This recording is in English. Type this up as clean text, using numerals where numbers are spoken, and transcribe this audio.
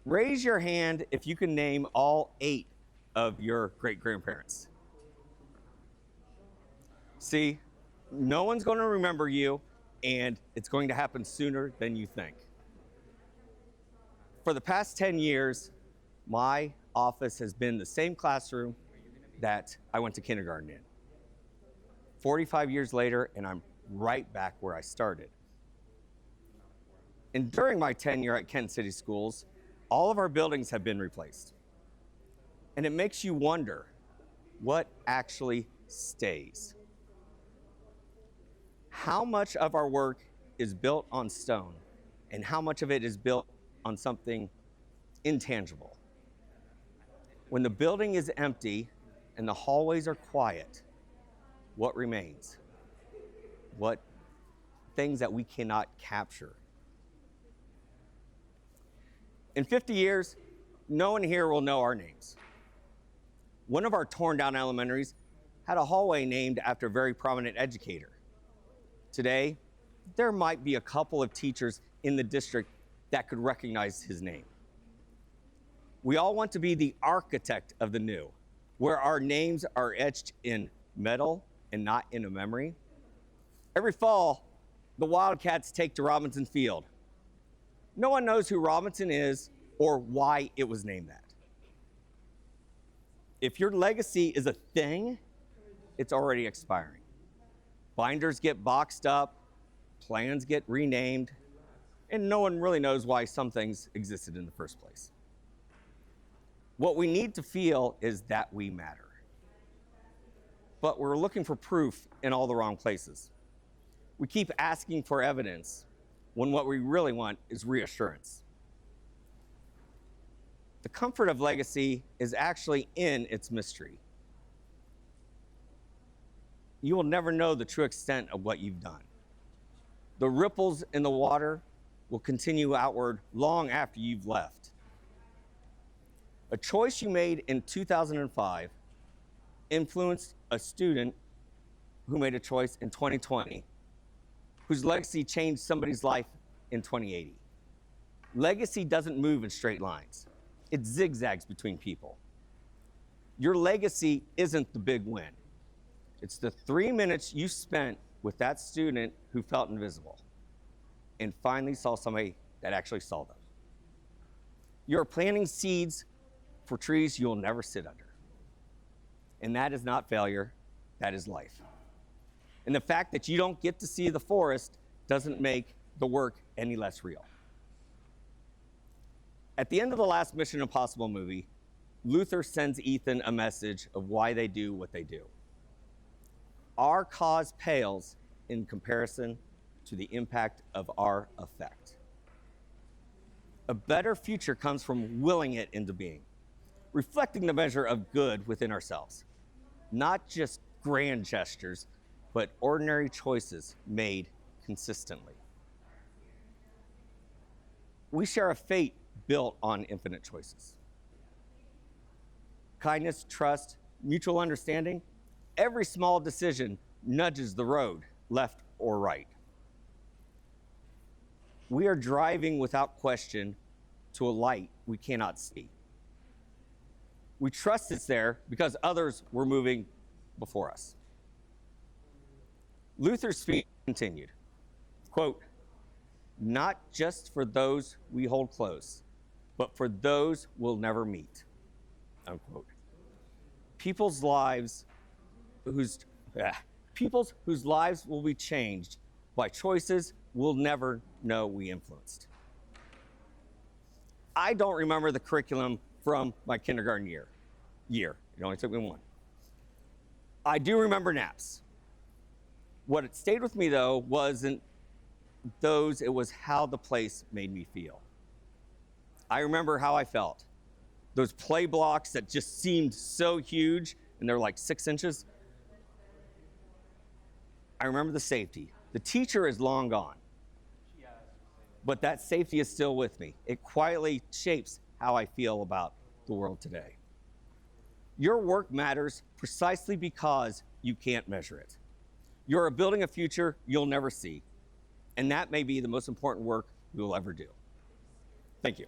Raise your hand if you can name all 8 of your great-grandparents. See, no one's going to remember you, and it's going to happen sooner than you think. For the past 10 years, my office has been the same classroom that I went to kindergarten in. 45 years later, and I'm right back where I started. And during my tenure at Kent City Schools, all of our buildings have been replaced. And it makes you wonder, what actually stays? How much of our work is built on stone, and how much of it is built on something intangible? When the building is empty and the hallways are quiet, what remains? What things that we cannot capture? In 50 years, no one here will know our names. One of our torn down elementaries had a hallway named after a very prominent educator. Today, there might be a couple of teachers in the district that could recognize his name. We all want to be the architect of the new, where our names are etched in metal and not in a memory. Every fall, the Wildcats take to Robinson Field. No one knows who Robinson is or why it was named that. If your legacy is a thing, it's already expiring. Binders get boxed up, plans get renamed, and no one really knows why some things existed in the first place. What we need to feel is that we matter. But we're looking for proof in all the wrong places. We keep asking for evidence when what we really want is reassurance. The comfort of legacy is actually in its mystery. You will never know the true extent of what you've done. The ripples in the water will continue outward long after you've left. A choice you made in 2005 influenced a student who made a choice in 2020, whose legacy changed somebody's life in 2080. Legacy doesn't move in straight lines. It zigzags between people. Your legacy isn't the big win. It's the 3 minutes you spent with that student who felt invisible and finally saw somebody that actually saw them. You're planting seeds for trees you'll never sit under. And that is not failure, that is life. And the fact that you don't get to see the forest doesn't make the work any less real. At the end of the last Mission Impossible movie, Luther sends Ethan a message of why they do what they do. Our cause pales in comparison to the impact of our effect. A better future comes from willing it into being, reflecting the measure of good within ourselves. Not just grand gestures, but ordinary choices made consistently. We share a fate built on infinite choices. Kindness, trust, mutual understanding, every small decision nudges the road, left or right. We are driving without question to a light we cannot see. We trust it's there because others were moving before us. Luther's speech continued, quote, "Not just for those we hold close, but for those we'll never meet," unquote. People's whose lives will be changed by choices we'll never know we influenced. I don't remember the curriculum from my kindergarten year. It only took me one. I do remember naps. What it stayed with me though wasn't those, it was how the place made me feel. I remember how I felt. Those play blocks that just seemed so huge and they're like 6 inches. I remember the safety. The teacher is long gone, but that safety is still with me. It quietly shapes how I feel about the world today. Your work matters precisely because you can't measure it. You're building a future you'll never see, and that may be the most important work you'll ever do. Thank you.